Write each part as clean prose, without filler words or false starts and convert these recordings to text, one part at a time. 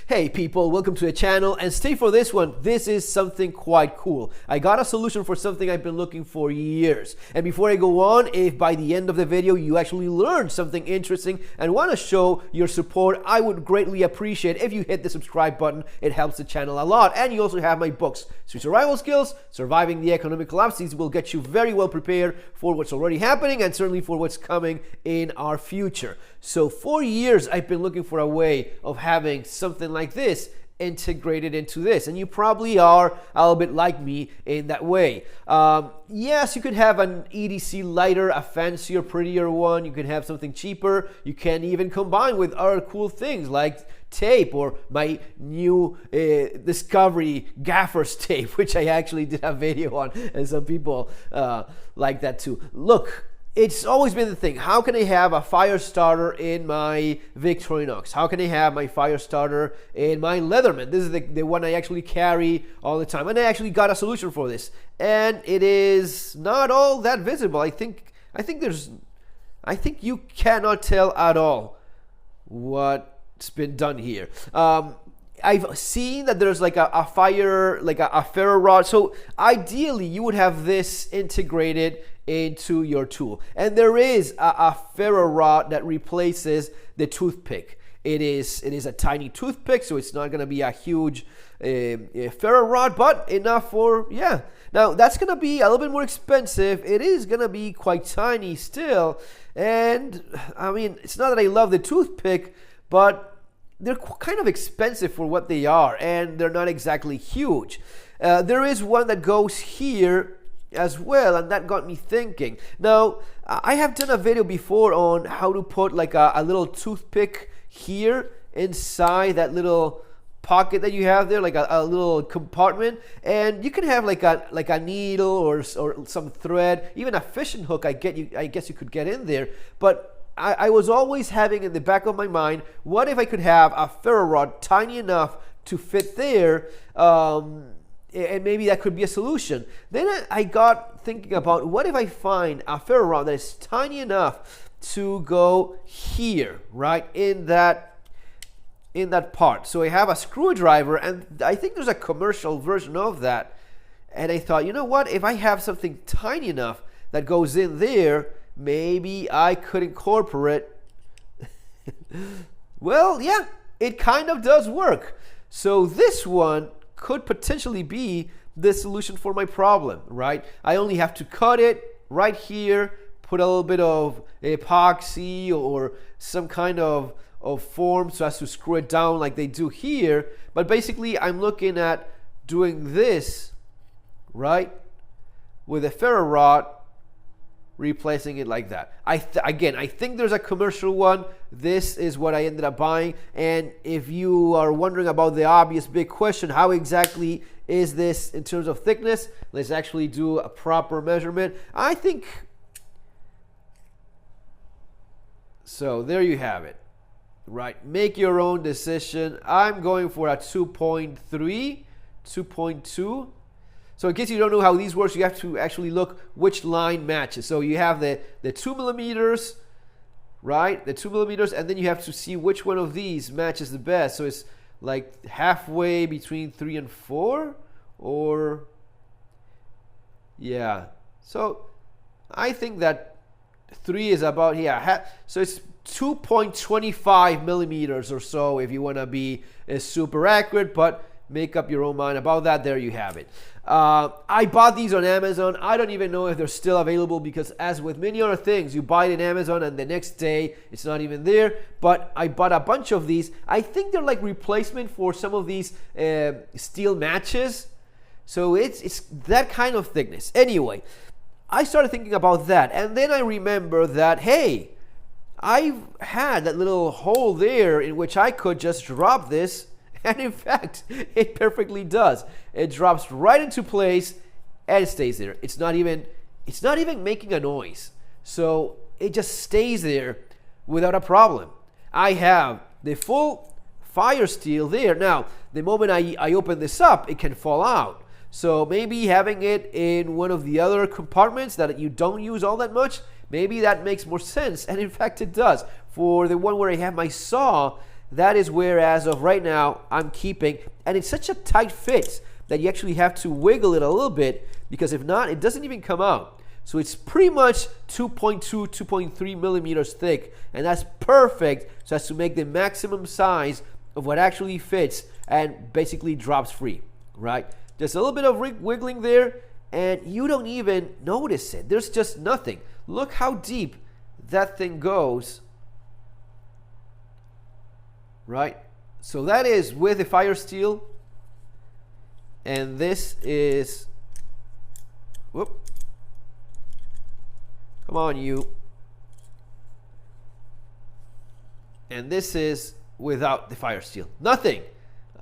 Hey people, welcome to the channel and stay for this one. This is something quite cool. I got a solution for something I've been looking for years. And before I go on, if by the end of the video you actually learned something interesting and want to show your support, I would greatly appreciate if you hit the subscribe button. It helps the channel a lot. And you also have my books, Sweet Survival Skills, Surviving the Economic Collapse. These will get you very well prepared for what's already happening and certainly for what's coming in our future. So for years, I've been looking for a way of having something like this integrated into this, and you probably are a little bit like me in that way. Yes, you could have an EDC lighter, a fancier, prettier one. You can have something cheaper. You can even combine with other cool things like tape or my new Discovery Gaffer's tape, which I actually did a video on, and some people like that too. Look, it's always been the thing. How can I have a fire starter in my Victorinox? How can I have my fire starter in my Leatherman? This is the one I actually carry all the time. And I actually got a solution for this. And it is not all that visible. I think you cannot tell at all what's been done here. I've seen that there's like a fire, like a ferro rod. So ideally you would have this integrated into your tool. And there is a ferro rod that replaces the toothpick. It is a tiny toothpick, so it's not going to be a huge ferro rod, but enough for, yeah. Now that's going to be a little bit more expensive. It is going to be quite tiny still. And I mean, it's not that I love the toothpick, but they're kind of expensive for what they are, and they're not exactly huge. There is one that goes here as well, and that got me thinking. Now, I have done a video before on how to put like a little toothpick here inside that little pocket that you have there, like a little compartment, and you can have like a needle or some thread, even a fishing hook. I guess you could get in there, but I was always having in the back of my mind, what if I could have a ferro rod tiny enough to fit there, and maybe that could be a solution. Then I got thinking about, what if I find a ferro rod that is tiny enough to go here, right, in that part. So I have a screwdriver, and I think there's a commercial version of that. And I thought, you know what, if I have something tiny enough that goes in there, maybe I could incorporate. Well, yeah, it kind of does work. So this one could potentially be the solution for my problem, right? I only have to cut it right here, put a little bit of epoxy or some kind of form so as to screw it down like they do here. But basically, I'm looking at doing this, right, with a ferro rod, replacing it like that. Again, I think there's a commercial one. This is what I ended up buying. And if you are wondering about the obvious big question, how exactly is this in terms of thickness? Let's actually do a proper measurement. I think, so there you have it, right? Make your own decision. I'm going for a 2.3, 2.2. So in case you don't know how these work, you have to actually look which line matches. So you have the 2 millimeters, right? The 2 millimeters, and then you have to see which one of these matches the best. So it's like halfway between 3 and 4, or yeah. So I think that 3 is about, yeah. So it's 2.25 millimeters or so if you want to be super accurate, but make up your own mind about that. There you have it. I bought these on Amazon. I don't even know if they're still available, because as with many other things, you buy it in Amazon and the next day it's not even there. But I bought a bunch of these. I think they're like replacement for some of these steel matches. So it's that kind of thickness. Anyway, I started thinking about that, and then I remember that, hey, I've had that little hole there in which I could just drop this. And in fact, it perfectly does. It drops right into place and it stays there. It's not even making a noise. So it just stays there without a problem. I have the full fire steel there. Now, the moment I open this up, it can fall out. So maybe having it in one of the other compartments that you don't use all that much, maybe that makes more sense. And in fact, it does. For the one where I have my saw, that is where, as of right now, I'm keeping. And it's such a tight fit that you actually have to wiggle it a little bit, because if not, it doesn't even come out. So it's pretty much 2.2, 2.3 millimeters thick, and that's perfect so as to make the maximum size of what actually fits and basically drops free, right? Just a little bit of wiggling there, and you don't even notice it. There's just nothing. Look how deep that thing goes, right? So that is with the fire steel, and this is, whoop, come on you, and this is without the fire steel. Nothing.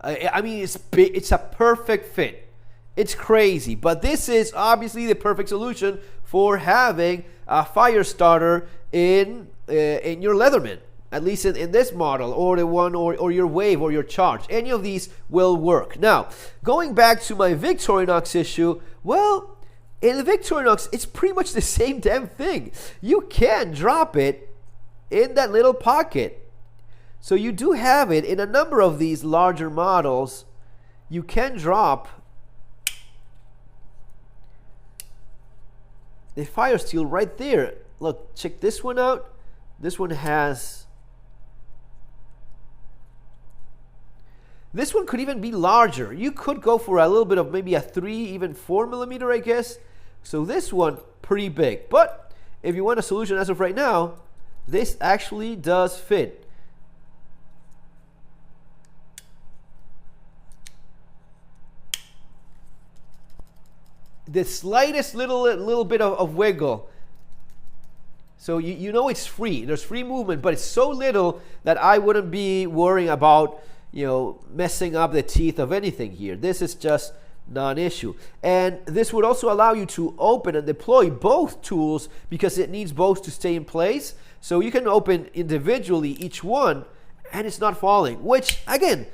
I mean, it's big, it's a perfect fit. It's crazy, but this is obviously the perfect solution for having a fire starter in your Leatherman, at least in this model, or the one, or your Wave, or your Charge. Any of these will work. Now, going back to my Victorinox issue, well, in the Victorinox, it's pretty much the same damn thing. You can drop it in that little pocket. So you do have it in a number of these larger models. You can drop the fire steel right there. Look, check this one out. This one has, this one could even be larger. You could go for a little bit of maybe a 3, even 4 millimeter, I guess. So this one, pretty big. But if you want a solution as of right now, this actually does fit. The slightest little bit of wiggle. So you know it's free. There's free movement, but it's so little that I wouldn't be worrying about, you know, messing up the teeth of anything here. This is just non-issue. And this would also allow you to open and deploy both tools, because it needs both to stay in place. So you can open individually each one, and it's not falling, which, again,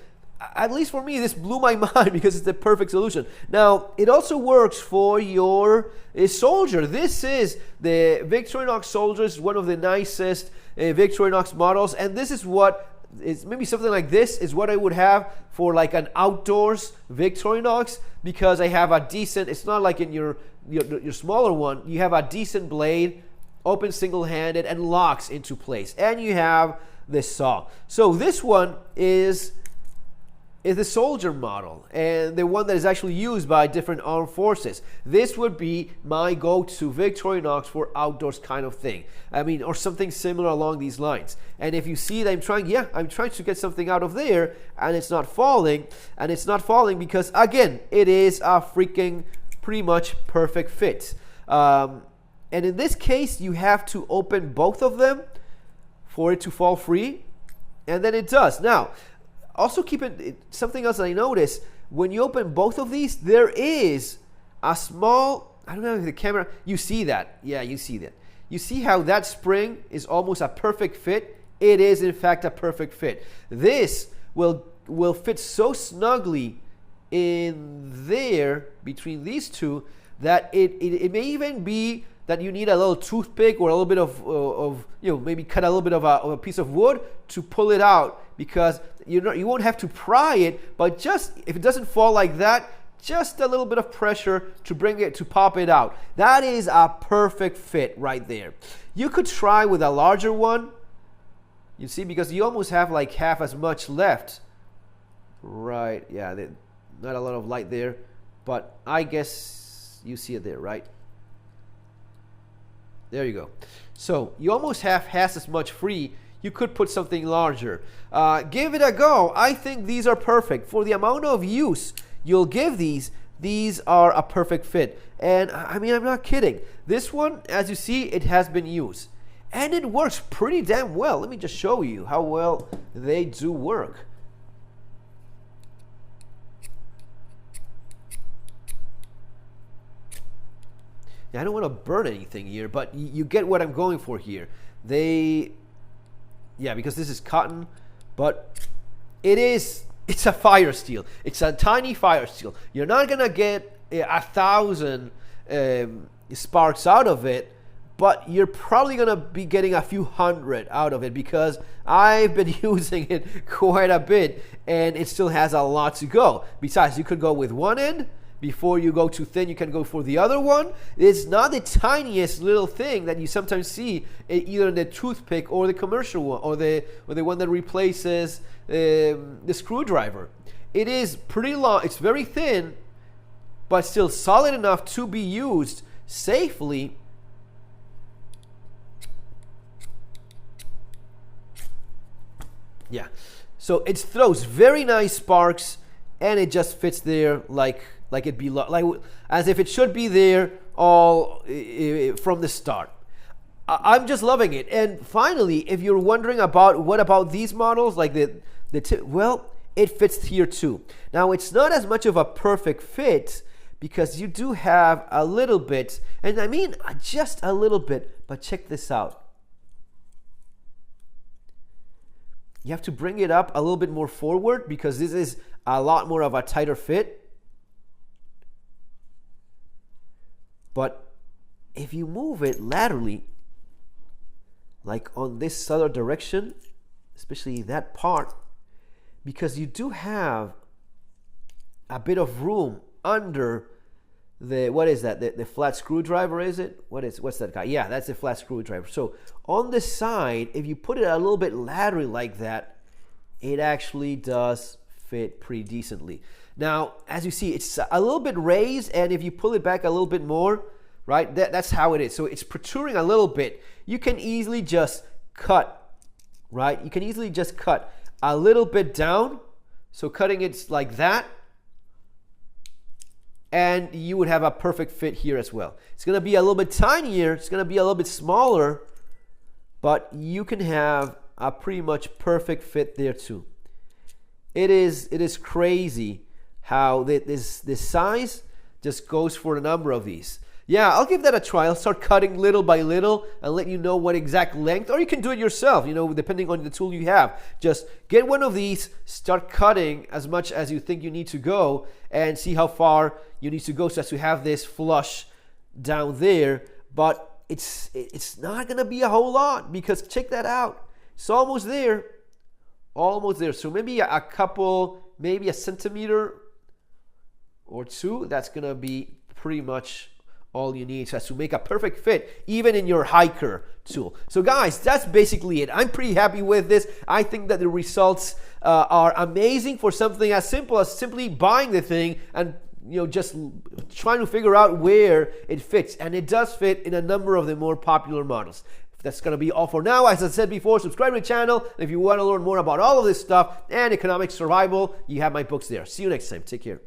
at least for me, this blew my mind, because it's the perfect solution. Now, it also works for your Soldier. This is the Victorinox Soldier. It's one of the nicest Victorinox models, and this is what is, maybe something like this is what I would have for like an outdoors Victorinox, because I have a decent, it's not like in your smaller one, you have a decent blade, open single-handed, and locks into place, and you have this saw. So this one is the Soldier model, and the one that is actually used by different armed forces. This would be my go-to Victorinox for outdoors kind of thing. I mean, or something similar along these lines. And if you see that I'm trying to get something out of there, and it's not falling, because, again, it is a freaking pretty much perfect fit. And in this case, you have to open both of them for it to fall free, and then it does. Now, also keep it, something else that I noticed, when you open both of these, there is a small, I don't know if the camera, you see that. Yeah, you see that. You see how that spring is almost a perfect fit? It is, in fact, a perfect fit. This will fit so snugly in there, between these two, that it may even be that you need a little toothpick or a little bit of you know, maybe cut a little bit of a piece of wood to pull it out, because you won't have to pry it, but just if it doesn't fall like that, just a little bit of pressure to bring it, to pop it out. That is a perfect fit right there. You could try with a larger one, you see, because you almost have like half as much left. Right, yeah, not a lot of light there, but I guess you see it there, right? There you go. So you almost have half as much free. You could put something larger. Give it a go. I think these are perfect. For the amount of use you'll give these are a perfect fit. And I mean, I'm not kidding. This one, as you see, it has been used. And it works pretty damn well. Let me just show you how well they do work. Now, I don't want to burn anything here, but you get what I'm going for here. Yeah, because this is cotton, but it's a fire steel. It's a tiny fire steel. You're not going to get 1,000 sparks out of it, but you're probably gonna be getting a few hundred out of it because I've been using it quite a bit and it still has a lot to go. Besides, you could go with one end. Before you go too thin, you can go for the other one. It's not the tiniest little thing that you sometimes see either in the toothpick or the commercial one or the one that replaces the screwdriver. It is pretty long. It's very thin, but still solid enough to be used safely. Yeah, so it throws very nice sparks, and it just fits there like it be like as if it should be there all from the start. I'm just loving it. And finally, if you're wondering about what about these models, like well, it fits here too. Now it's not as much of a perfect fit because you do have a little bit, and I mean just a little bit. But check this out. You have to bring it up a little bit more forward because this is a lot more of a tighter fit. But if you move it laterally, like on this other direction, especially that part, because you do have a bit of room under the, what is that? The flat screwdriver, is it? What's that guy? Yeah, that's the flat screwdriver. So on the side, if you put it a little bit laterally like that, it actually does fit pretty decently. Now, as you see, it's a little bit raised, and if you pull it back a little bit more, right, that's how it is. So it's protruding a little bit. You can easily just cut, right? You can easily just cut a little bit down. So cutting it like that, and you would have a perfect fit here as well. It's going to be a little bit tinier. It's going to be a little bit smaller, but you can have a pretty much perfect fit there too. It is crazy how this size just goes for a number of these. Yeah, I'll give that a try. I'll start cutting little by little and let you know what exact length, or you can do it yourself, depending on the tool you have. Just get one of these, start cutting as much as you think you need to go, and see how far you need to go so as to have this flush down there. But it's not going to be a whole lot because check that out. It's almost there. Almost there. So maybe a couple, maybe a centimeter or two. That's going to be pretty much all you need to make a perfect fit, even in your hiker tool. So guys, that's basically it. I'm pretty happy with this. I think that the results are amazing for something as simple as simply buying the thing and just trying to figure out where it fits. And it does fit in a number of the more popular models. That's going to be all for now. As I said before, subscribe to the channel. If you want to learn more about all of this stuff and economic survival, you have my books there. See you next time. Take care.